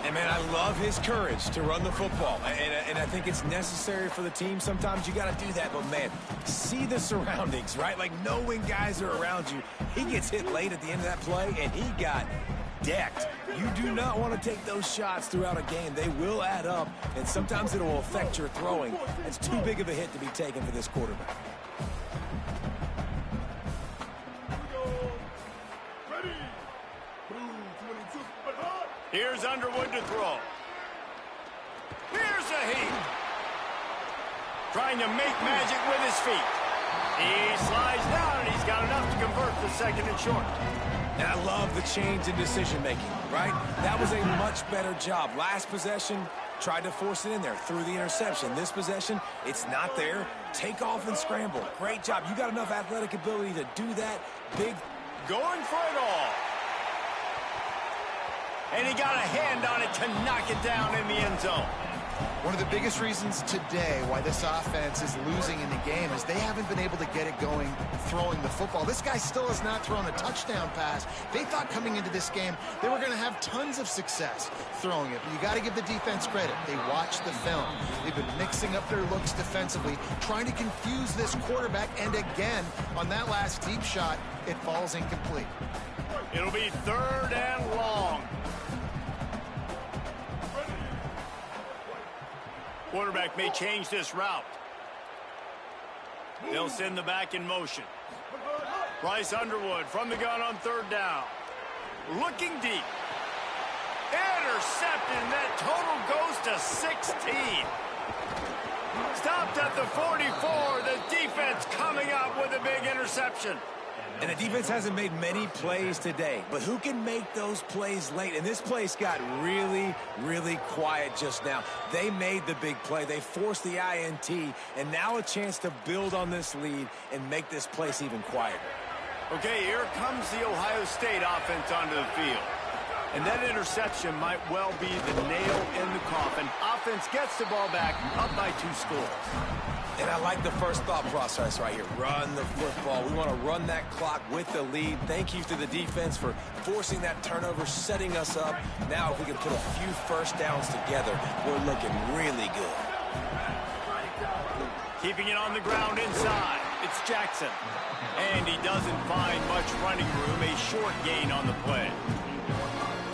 And, man, I love his courage to run the football. And I think it's necessary for the team. Sometimes you got to do that. But, man, see the surroundings, right? Like, knowing guys are around you. He gets hit late at the end of that play, and he got decked. You do not want to take those shots throughout a game. They will add up, and sometimes it will affect your throwing. It's too big of a hit to be taken for this quarterback. Here's Underwood to throw. Here's a heat. Trying to make magic with his feet. He slides down, and he's got enough to convert to 2nd and short. And I love the change in decision-making, right? That was a much better job. Last possession, tried to force it in there, threw the interception. This possession, it's not there. Take off and scramble. Great job. You got enough athletic ability to do that. Big. Going for it all. And he got a hand on it to knock it down in the end zone. One of the biggest reasons today why this offense is losing in the game is they haven't been able to get it going throwing the football. This guy still has not thrown a touchdown pass. They thought coming into this game they were going to have tons of success throwing it. But you got to give the defense credit. They watched the film. They've been mixing up their looks defensively, trying to confuse this quarterback. And again, on that last deep shot, it falls incomplete. It'll be 3rd and long. Quarterback may change this route. They'll send the back in motion. Bryce Underwood from the gun on 3rd down. Looking deep. Intercepted, and that total goes to 16. Stopped at the 44. The defense coming up with a big interception. And the defense hasn't made many plays today, but who can make those plays late? And this place got really, really quiet just now. They made the big play. They forced the INT, and now a chance to build on this lead and make this place even quieter. Okay, here comes the Ohio State offense onto the field. And that interception might well be the nail in the coffin. Offense gets the ball back, up by 2 scores. And I like the first thought process right here. Run the football. We want to run that clock with the lead. Thank you to the defense for forcing that turnover, setting us up. Now if we can put a few first downs together, we're looking really good. Keeping it on the ground inside. It's Jackson. And he doesn't find much running room. A short gain on the play.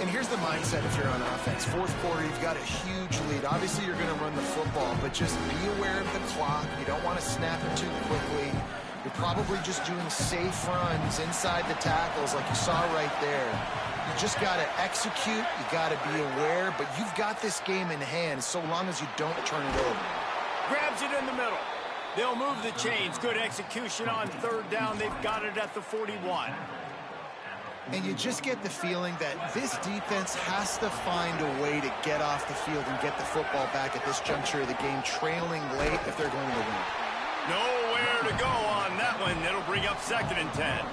And here's the mindset if you're on offense. 4th quarter, you've got a huge lead. Obviously, you're going to run the football, but just be aware of the clock. You don't want to snap it too quickly. You're probably just doing safe runs inside the tackles like you saw right there. You just got to execute. You got to be aware, but you've got this game in hand so long as you don't turn it over. Grabs it in the middle. They'll move the chains. Good execution on 3rd down. They've got it at the 41. And you just get the feeling that this defense has to find a way to get off the field and get the football back at this juncture of the game, trailing late if they're going to win. Nowhere to go on that one. It'll bring up 2nd and 10.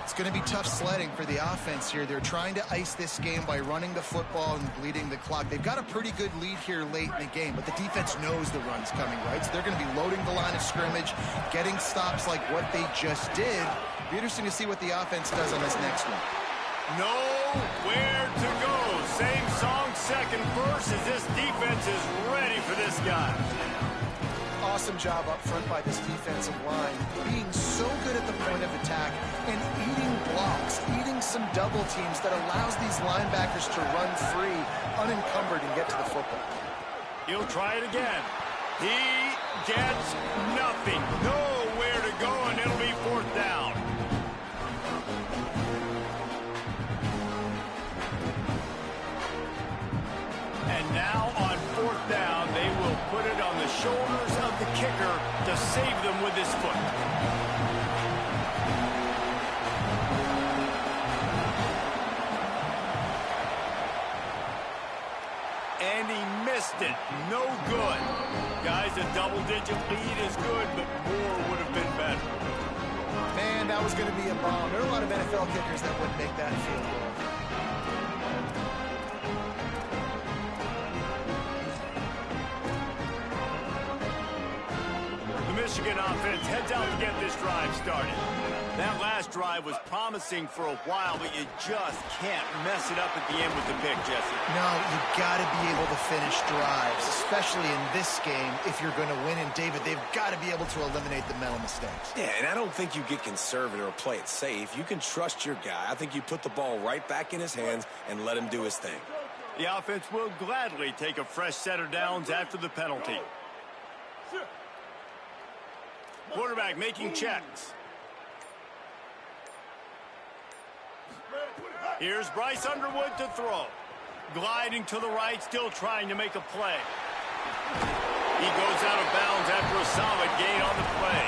It's going to be tough sledding for the offense here. They're trying to ice this game by running the football and bleeding the clock. They've got a pretty good lead here late in the game, but the defense knows the run's coming, right? So they're going to be loading the line of scrimmage, getting stops like what they just did. It'll be interesting to see what the offense does on this next one. Nowhere to go. Same song, second verse, as this defense is ready for this guy. Awesome job up front by this defensive line, being so good at the point of attack and eating blocks, eating some double teams that allows these linebackers to run free, unencumbered, and get to the football. He'll try it again. He gets nothing. Nowhere to go, and it'll be fourth down. And now on fourth down, they will put it on the shoulders of the kicker to save them with his foot. And he missed it. No good. Guys, a double-digit lead is good, but more would have been better. Man, that was going to be a bomb. There are a lot of NFL kickers that would make that field goal. Michigan offense heads out to get this drive started. That last drive was promising for a while, but you just can't mess it up at the end with the pick, Jesse. No, you got to be able to finish drives, especially in this game if you're going to win. And, David, they've got to be able to eliminate the mental mistakes. Yeah, and I don't think you get conservative or play it safe. You can trust your guy. I think you put the ball right back in his hands and let him do his thing. The offense will gladly take a fresh set of downs after the penalty. Quarterback making checks. Here's Bryce Underwood to throw. Gliding to the right, still trying to make a play. He goes out of bounds after a solid gain on the play.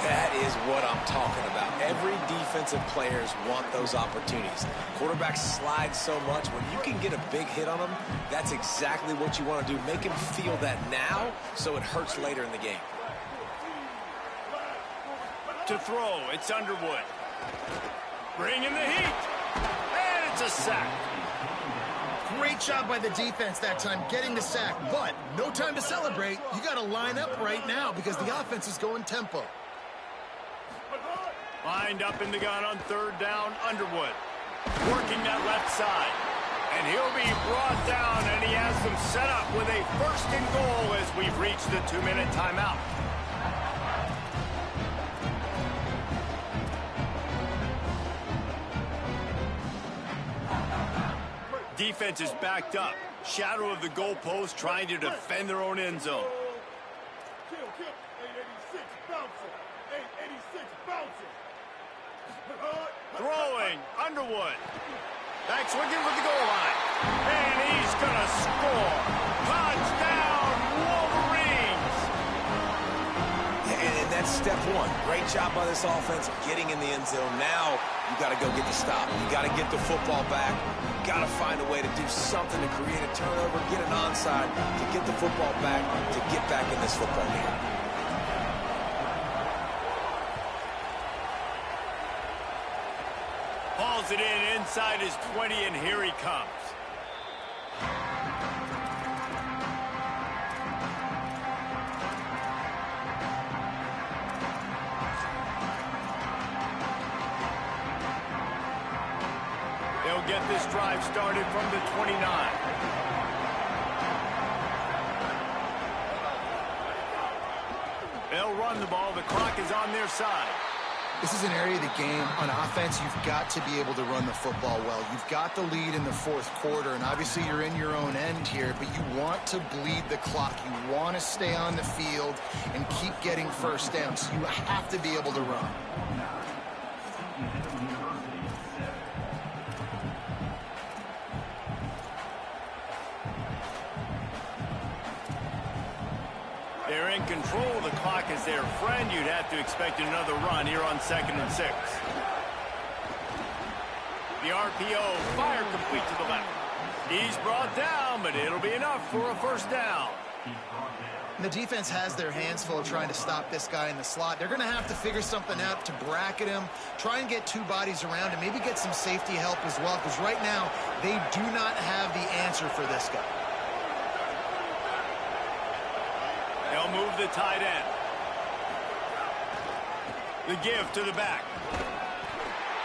That is what I'm talking about. Every defensive players want those opportunities. Quarterbacks slide so much. When you can get a big hit on them, that's exactly what you want to do. Make him feel that now so it hurts later in the game. To throw, it's Underwood. Bringing the heat. And it's a sack. Great job by the defense that time getting the sack, but no time to celebrate. You got to line up right now because the offense is going tempo. Lined up in the gun on third down, Underwood. Working that left side. And he'll be brought down, and he has them set up with a first and goal as we've reached the 2-minute timeout. Defense is backed up. Shadow of the goalpost trying to defend their own end zone. Throwing, Underwood. Back swinging for the goal line. And he's going to score. Touchdown, Wolverines! And that's step one. Great job by this offense getting in the end zone. Now you got to go get the stop. You got to get the football back. You got to find a way to do something to create a turnover, get an onside, to get the football back, to get back in this football game. Hauls it in inside his 20, and here he comes. They'll get this drive started from the 29. They'll run the ball. The clock is on their side. This is an area of the game on offense you've got to be able to run the football well. You've got the lead in the fourth quarter, and obviously you're in your own end here, but you want to bleed the clock. You want to stay on the field and keep getting first down, so you have to be able to run. They're in control. The clock is their friend. You'd have to expect another run here on 2nd and 6. The RPO, fire complete to the left. He's brought down, but it'll be enough for a first down. And the defense has their hands full trying to stop this guy in the slot. They're going to have to figure something out to bracket him, try and get two bodies around him, maybe get some safety help as well, because right now they do not have the answer for this guy. They'll move the tight end. The give to the back.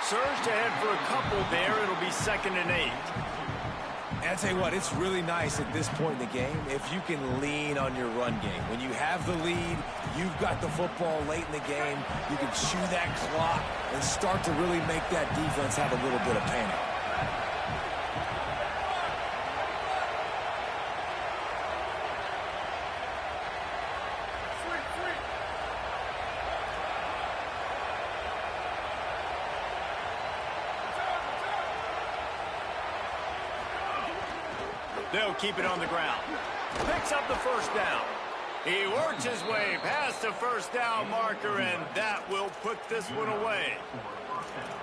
Surged ahead for a couple there. It'll be 2nd and 8. And I tell you what, it's really nice at this point in the game if you can lean on your run game. When you have the lead, you've got the football late in the game, you can chew that clock and start to really make that defense have a little bit of panic. They'll keep it on the ground. Picks up the first down. He works his way past the first down marker, and that will put this one away.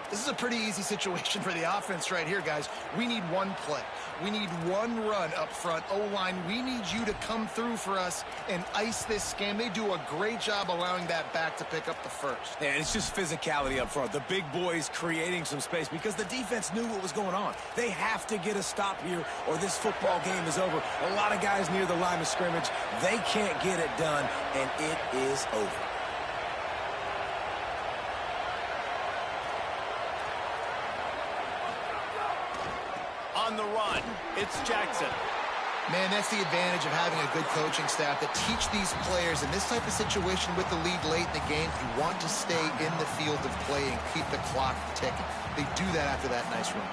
This is a pretty easy situation for the offense right here, guys. We need one play. We need one run up front. O-line, we need you to come through for us and ice this game. They do a great job allowing that back to pick up the first. And it's just physicality up front. The big boys creating some space because the defense knew what was going on. They have to get a stop here or this football game is over. A lot of guys near the line of scrimmage, they can't get it done, and it is over. On the run, it's Jackson. Man, that's the advantage of having a good coaching staff that teach these players in this type of situation with the lead late in the game. You want to stay in the field of play and keep the clock ticking. They do that after that nice run.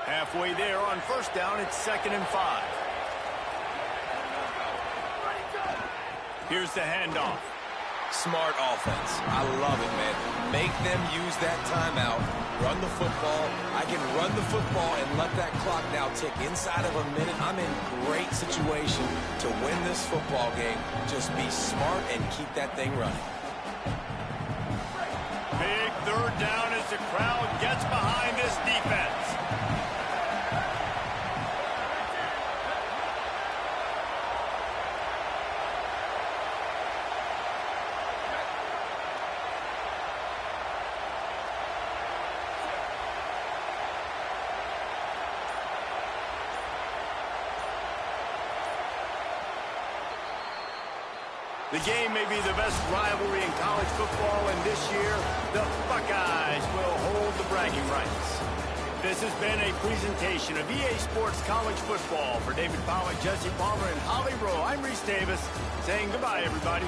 Halfway there on first down, it's 2nd and 5. Here's the handoff. Smart offense. I love it, man. Make them use that timeout. Run the football. I can run the football and let that clock now tick inside of a minute. I'm in great situation to win this football game. Just be smart and keep that thing running. Big 3rd down as the crowd gets behind this defense. The game may be the best rivalry in college football, and this year, the Buckeyes will hold the bragging rights. This has been a presentation of EA Sports College Football. For David Pollack, Jesse Palmer, and Holly Rowe, I'm Reese Davis, saying goodbye, everybody.